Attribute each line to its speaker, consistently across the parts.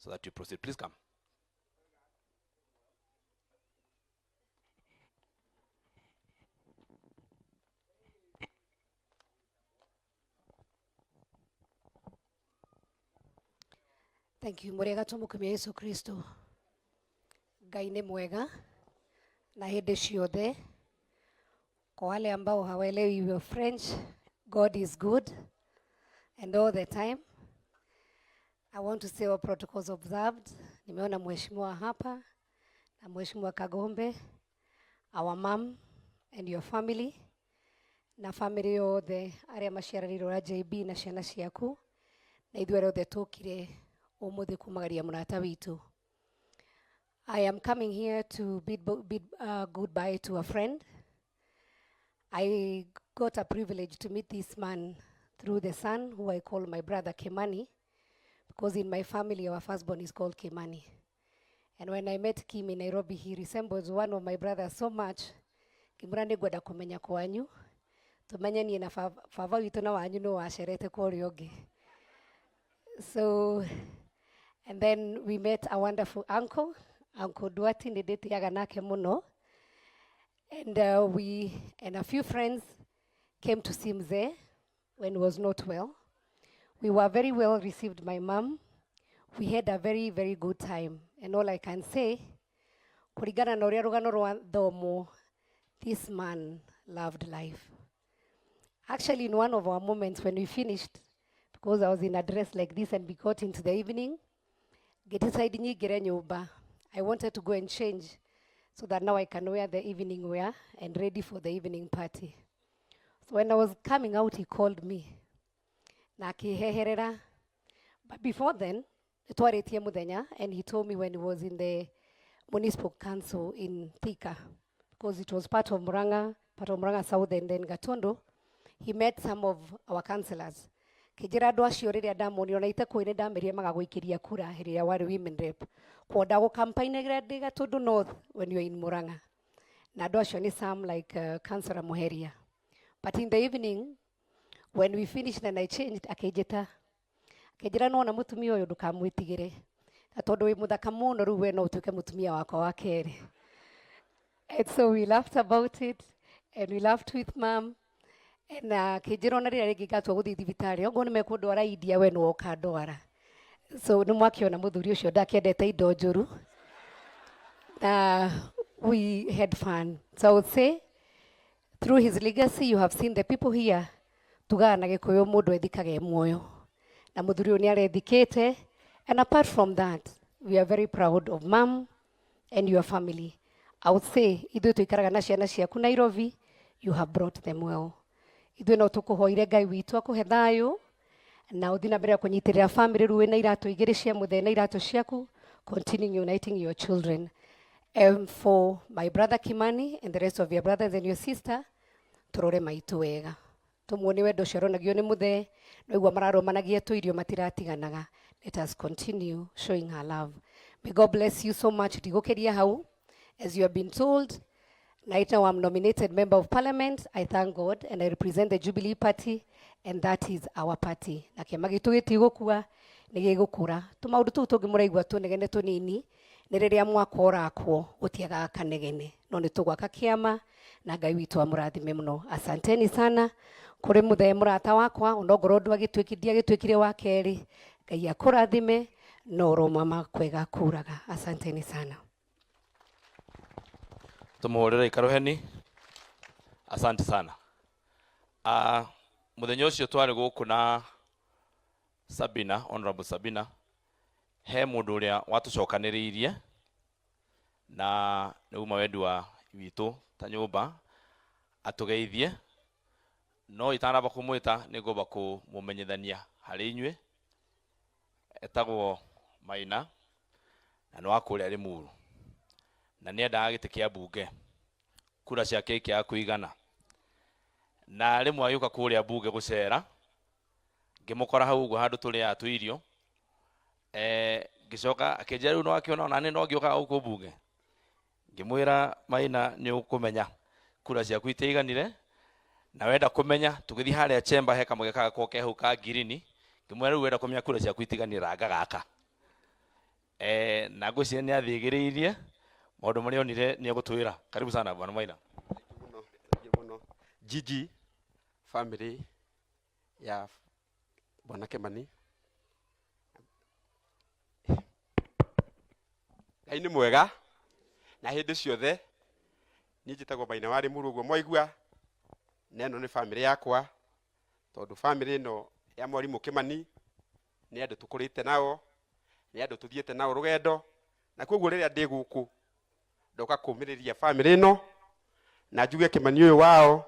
Speaker 1: so that you proceed. Please come.
Speaker 2: Thank you. Murega tumukumia Yesu Kristo. Ngai nĩ mwega na hĩndĩ ciothe. Kwa wale ambao hawaelewi your French, God is good and all the time. I want to say all protocols observed. Nimeona mheshimiwa hapa na mheshimiwa Kagombe, our mom and your family, na family yothe aria maciaranirwo na JB na ciana ciaku, na ithuĩ othe tukire umuthi kumagaria murata witu. I am coming here to bid goodbye to a friend. I got a privilege to meet this man through the son who I call my brother Kimani, because in my family our firstborn is called Kimani. And when I met Kim in Nairobi, he resembles one of my brothers so much. Kimurande gwada kumenya kwanyu. Tumenya ni na fava witu na wanyu no washerete kwa rioge. So, and then we met a wonderful uncle, Uncle Duati ndete yaga nake muno. And we and a few friends came to see him there when he was not well. We were very well received by mom. We had a very, very good time. And all I can say, kurigana na uria rugano rwa thomo, this man loved life. Actually, in one of our moments when we finished, because I was in a dress like this and we got into the evening, I wanted to go and change so that now I can wear the evening wear and ready for the evening party. So when I was coming out, he called me. But before then, and he told me when he was in the municipal council in Thika, because it was part of Muranga South and then Gatondo, he met some of our councillors. Kijira ndo aciorire ndamoni ona ite kuine ndamerie magagwikiria kura hiria wari women rep kwenda go campaign grade Gatondo North when you are in Muranga. Na ndo acio ni some like Councillor Muheria. But in the evening when we finished and I changed akejeta akejira no na mutumia uyu ndukamwitigire Gatondo wi muthaka muno riu we no utuke mutumia wako wa keri. And so we laughed about it and we laughed with mom. Na kijiro na rira rigi gatwa guthi thibitari ogo nimekundwara idia we no okandwara. So ni mwakiona muthuri ucio ndakendete indo njuru. We had fun. So I would say through his legacy you have seen the people here tugana gikuyu mundu ethikage muoyo na muthuri uyu ni arethikite. And apart from that we are very proud of mom and your family. I would say ithu tuikaraga na ciana ciaku Nairobi, you have brought them well. Ithu no tukuhoire Ngai witu akuhe thayu na uthina mbere kunyitirira family ruwe na iratu igiri cia muthe na iratu ciaku, continuing uniting your children. And for my brother Kimani and the rest of your brothers and your sister, turore maitu wega tumuone wendo ciaronagio ni muthe no igwa mararomanagia tu irio matiratiganaga. Let us continue showing her love. May God bless you so much. Tigukeria hau as you have been told. Right now I'm nominated member of parliament. I thank God and I represent the Jubilee Party, and that is our party. Na kiama gitu gitigukua ni gigukura. Tumaundu tu tungimuraigwa tunegene tunini ni riria mwakora akwo utiaga kanegene. No ni tugwaka kiama na Ngai witu amurathime muno. Asanteni sana kuri muthe murata wakwa onogoro ndu agitwikire wa keri. Ngai akurathime no roma kwega kuraga. Asanteni sana.
Speaker 1: Tumuhorera ikaroheni. Asante sana. Muthenya ucio twari guku na Sabina, Honorable Sabina, he mundu uria watucokaniriirie na ni uma wendi wa witu ta nyumba atugeithie, no itanaba kumwita ni ngomba kumumenyithania hari inywe. Etagwo Maina na no akuria Limuru na nienda agite kia bunge kura ciake kia kuigana na rimwe ayuka kuria bunge gucera ngimukora hau uguo handu turi atu irio gicoka akenjeru no akiona nani no ngioka uko bunge ngimwira Maina ni ukumenya kura ciaku iteiganire na wenda kumenya tugithi haria chamber he kamwe gaka ko kehu ka girini ngimwira wenda kumenya kura ciaku itiganira ngagaka na ngwĩciria nĩ athigĩrĩirie maũndũ marĩa onire nĩ egũtwĩra. Karibu sana bwana Maina.
Speaker 3: Gigi family ya bwana Kimani. Ngai nĩ mwega na hĩndĩ ciothe. Niĩ njĩtagwo Maina warĩ Mũrũguo mwaigua. Na ĩno nĩ family yakwa, tondũ family ĩno ya mwarimũ Kimani nĩ andũ tũkũrĩte nao, nĩ andũ tũthiĩte nao rũgendo, na koguo rĩrĩa ndĩ gũkũ ndoka kũmĩrĩria family ĩno, na njuge Kimani ũyũ wao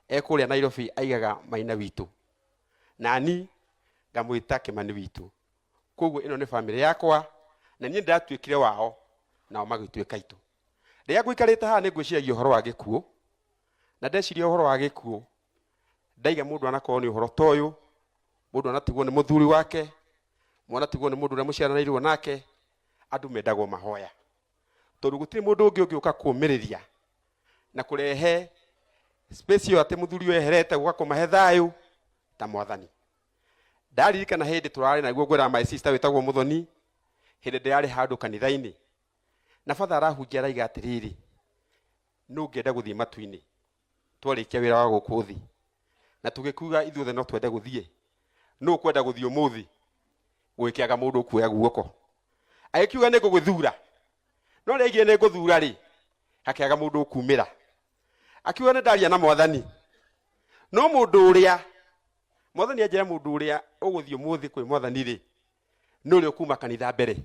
Speaker 3: ekũrĩa Nairobi aigaga Maina witũ, nani ngamwĩta Kimani witũ. Koguo ĩno nĩ family yakwa, na niĩ ndatuĩkire wao nao magĩtuĩka itũ. Rĩrĩa ngũikarĩte haha nĩ ngwĩciragia ũhoro wa gĩkuũ, na ndeciria ũhoro wa gĩkuũ ndaiga mũndũ anakorwo nĩ ũhoro ta ũyũ, mũndũ anatigwo nĩ mũthuri wake, mwana tigwo nĩ mũndũ ũrĩa mũciaranĩirwo nake, andũ mendagwo mahoya, tondũ gũtirĩ mũndũ ũngĩ ũngĩũka kũũmĩrĩria na kũrehe space ĩyo atĩ mũthuri weherete gũka kũmahe thayũ ta Mwathani. Ndaririkana hĩndĩ tũrarĩ naguo ngwĩra my sister wĩtagwo Mũthoni, hĩndĩ ndĩrarĩ handũ kanitha-inĩ, na batha arahunjia araiga atĩrĩrĩ, nũ ngĩenda gũthiĩ matu-inĩ twarĩkia wĩra wa gũkũ thĩ, na tũgĩkuga ithuothe no twende gũthiĩ, nũ kwenda gũthiĩ ũmũthĩ gwĩkĩaga mũndũ kuoya guoko. Agĩkiuga nĩ ngũgũthura, no rĩngĩ nĩ ngũthura rĩ, hakĩaga mũndũ ũkumĩra. Akiuga nĩ ndaria na Mwathani, no mũndũ ũrĩa Mwathani anjĩra mũndũ ũrĩa ũgũthiĩ ũmũthĩ kwĩ Mwathani rĩ, nĩ ũrĩa ũkuma kanitha mbere.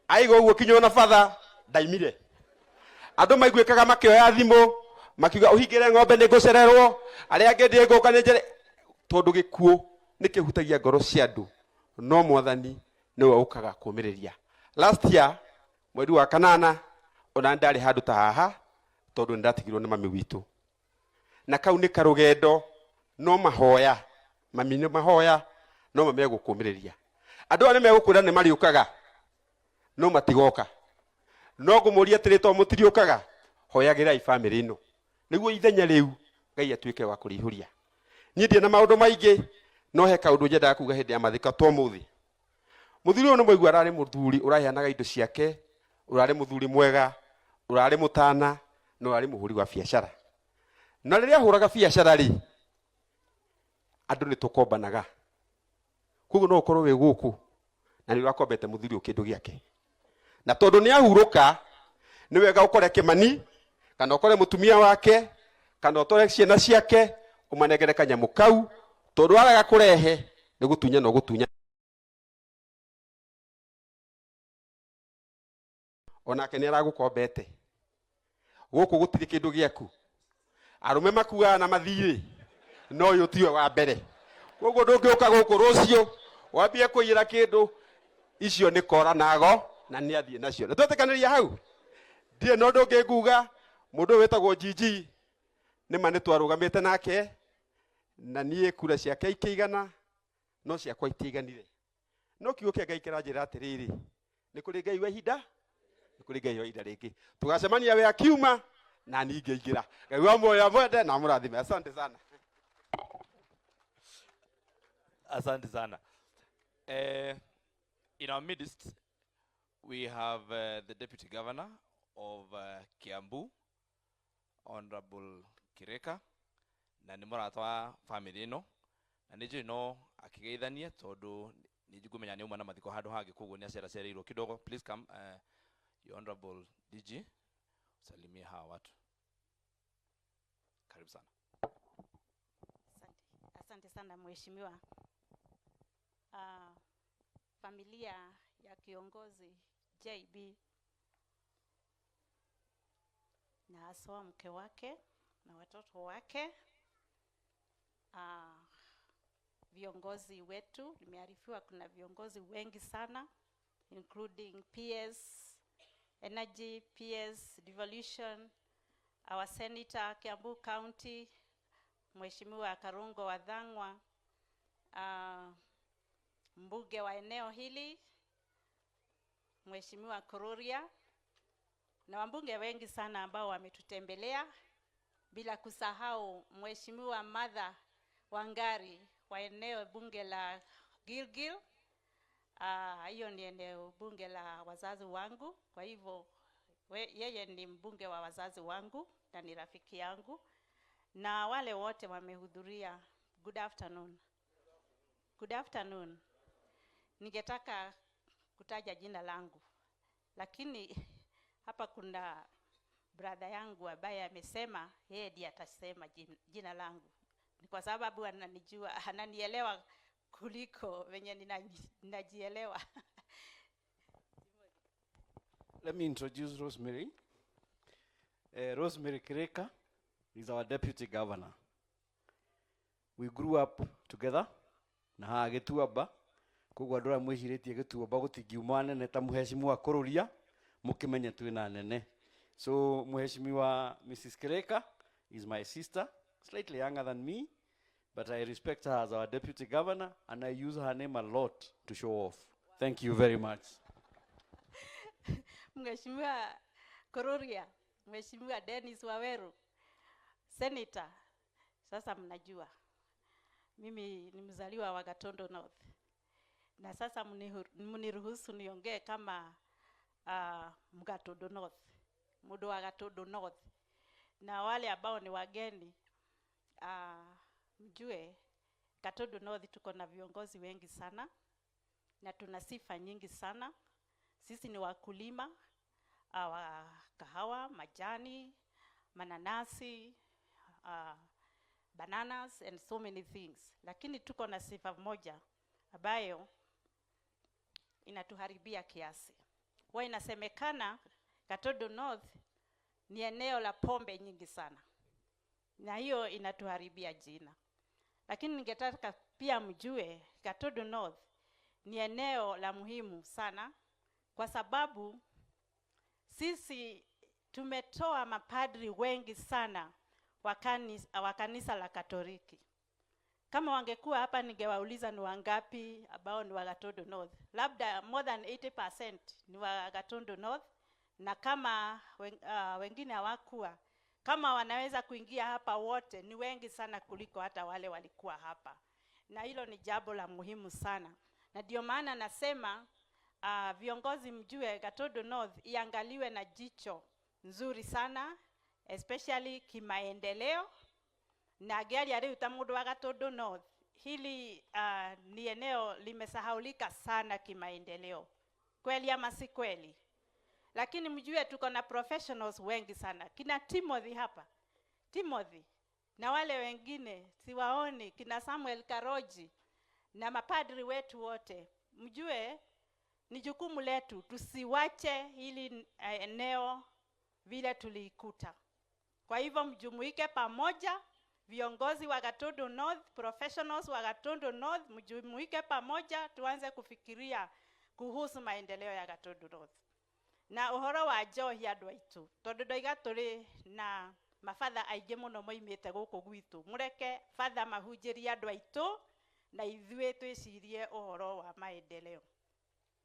Speaker 3: Aiga ũguo kinywo na batha ndaimire. Andũ maiguĩkaga makĩoya thimũ makiuga ũhingĩre ng'ombe nĩ ngũcererwo, arĩa angĩ ndĩ ngũka nĩ njere, tondũ gĩkuũ nĩ kĩhutagia ngoro cia andũ, no Mwathani nĩwe ũkaga kũũmĩrĩria. Last year mweri wa kanana ona ndarĩ handũ ta haha, tondũ nĩndatigirwo nĩ mami witũ, na kau nĩ karũgendo, no mahoya, mami nĩ mahoya, no mami egũkũũmĩrĩria. Andũ arĩa megũkwĩra nĩ marĩũkaga, no matigoka, no ngũmũria atĩrĩ to mũtiriũkaga, hoyagĩrai family ĩno nĩguo ithenya rĩu Ngai atuĩke wa kũrĩihũria. Niĩ ndĩ na maũndũ maingĩ, no he kaũndũ nyendaga kuga hĩndĩ ya mathiko to mũthĩ. Mũthuri ũyũ nĩ mũigua ararĩ mũthuri ũraheanaga indo ciake, ũrarĩ mũthuri mwega, ũrarĩ mũtana, no ararĩ mũhũri wa biacara. Na rĩrĩa ahũraga biacara rĩ, andũ nĩ tũkombanaga. Koguo no ũkorwo wĩ gũkũ na nĩ ũrakombete mũthuri ũyũ kĩndũ gĩake, na tondũ nĩ ahurũka, nĩ wega ũkore Kimani kana ũkore mũtumia wake kana ũtore ciana ciake ũmanengere kanyamũ kau, tondũ waraga kũrehe nĩ gũtunya no gũtunya. Onake nĩ aragũkombete gũkũ gũtirĩ kĩndũ gĩaku. Arũme makuaga na mathirĩ, no ũyũ tiwe wa mbere. Koguo ndũngĩũka gũkũ rũciũ wambie kũiyĩra kĩndũ, icio nĩ kora nago na nĩ athiĩ nacio. Nĩ twetĩkanĩria hau? Ndirĩ na ũndũ ũngĩ nguga. Mũndũ ũyũ wĩtagwo Gigi nĩma nĩ twarũgamĩte nake, na niĩ kura ciake ikĩigana, no ciakwa itiaiganire. No kiugo kĩa Ngai kĩranjĩra atĩrĩrĩ, nĩ kũrĩ Ngai wa ihinda, nĩ kũrĩ Ngai wa ihinda rĩngĩ. Tũgacemania we akiuma na niĩ ngĩingĩra. Ngai wa muoyo amwende na mũrathime. Asante sana.
Speaker 1: Asante sana. In our midst, we have the Deputy Governor of Kiambu, Honorable Kireka, na nĩ mũrata wa family ĩno, na nĩ njũĩ no akĩgeithanie tondũ nĩ ngũmenya nĩ uma na mathiko handũ hangĩ, koguo nĩ aceracereirwo kidogo. Please come, your Honorable DG, salimie hawa watu. Karibu sana.
Speaker 4: Asante sana mheshimiwa. Familia ya kiongozi JB na haswa mke wake na watoto wake, viongozi wetu, nimearifiwa kuna viongozi wengi sana including PS Energy, PS Devolution, our Senator Kiambu County, Mheshimiwa Karungo Wadhangwa, mbunge wa eneo hili Mheshimiwa Kururia, na wabunge wengi sana ambao wametutembelea, bila kusahau Mheshimiwa Martha Wangari wa eneo bunge la Gilgil, Hiyo ni eneo bunge la wazazi wangu, kwa hivyo yeye ni mbunge wa wazazi wangu na ni rafiki yangu, na wale wote wamehudhuria. Good afternoon. Good afternoon. Ningetaka kutaja jina langu, lakini hapa kuna brother yangu ambaye amesema yeye ndiye atasema jina langu. Ni kwa sababu ananijua, ananielewa kuliko venye ninajielewa.
Speaker 5: Let me introduce Rosemary. Rosemary Kireka is our deputy governor. We grew up together. Na hagituaba kugwa ndora mwihiritie gituaba gutingiuma nene ta muheshimiwa wa kururia mukimenya twina nene. So muheshimiwa Mrs. Kireka is my sister, slightly younger than me, but I respect her as our deputy governor and I use her name a lot to show off. Thank you very much.
Speaker 4: Mheshimiwa Kururia, Mheshimiwa Dennis Waweru, Senator. Sasa mnajua mimi ni mzaliwa wa Gatondo North. Na sasa mniruhusu niongee kama Mgatondo North. Mudo wa Gatondo North. Na wale ambao ni wageni mjue Gatondo North tuko na viongozi wengi sana na tuna sifa nyingi sana. Sisi ni wakulima wa kahawa, majani, mananasi, bananas and so many things. Lakini tuko na sifa moja ambayo inatuharibia kiasi. Huwa inasemekana Gatondo North ni eneo la pombe nyingi sana, na hiyo inatuharibia jina. Lakini ningetaka pia mjue Gatondo North ni eneo la muhimu sana, kwa sababu sisi tumetoa mapadri wengi sana wa kanisa la Katoliki. Kama wangekuwa hapa ningewauliza ni wangapi ambao ni wa Gatondo North. Labda more than 80% ni wa Gatondo North, na kama wengine hawakuwa, kama wanaweza kuingia hapa wote, ni wengi sana kuliko hata wale walikuwa hapa. Na hilo ni jambo la muhimu sana. Na ndio maana nasema viongozi mjue Gatondo North iangaliwe na jicho nzuri sana, especially kimaendeleo. Na gari ya utamudu wa Gatondo North, hili ni eneo limesahaulika sana kimaendeleo. Kweli ama si kweli? Lakini mjue tuko na professionals wengi sana. Kina Timothy hapa. Timothy. Na wale wengine siwaoni, kina Samuel Karoji na mapadri wetu wote. Mjue ni jukumu letu tusiwache hili eneo vile tuliikuta. Kwa hivyo mjumuike pamoja, viongozi wa Gatondo North, professionals wa Gatondo North, mjumuike pamoja tuanze kufikiria kuhusu maendeleo ya Gatondo North. Na uhoro wa njohi andu aitu, tondu ndoiga turi na mafadha aingĩ mũno moimĩte gũkũ gwitũ, mureke father mahunjĩrie andu aitu na ithuĩ twĩcirie uhoro wa maendeleo.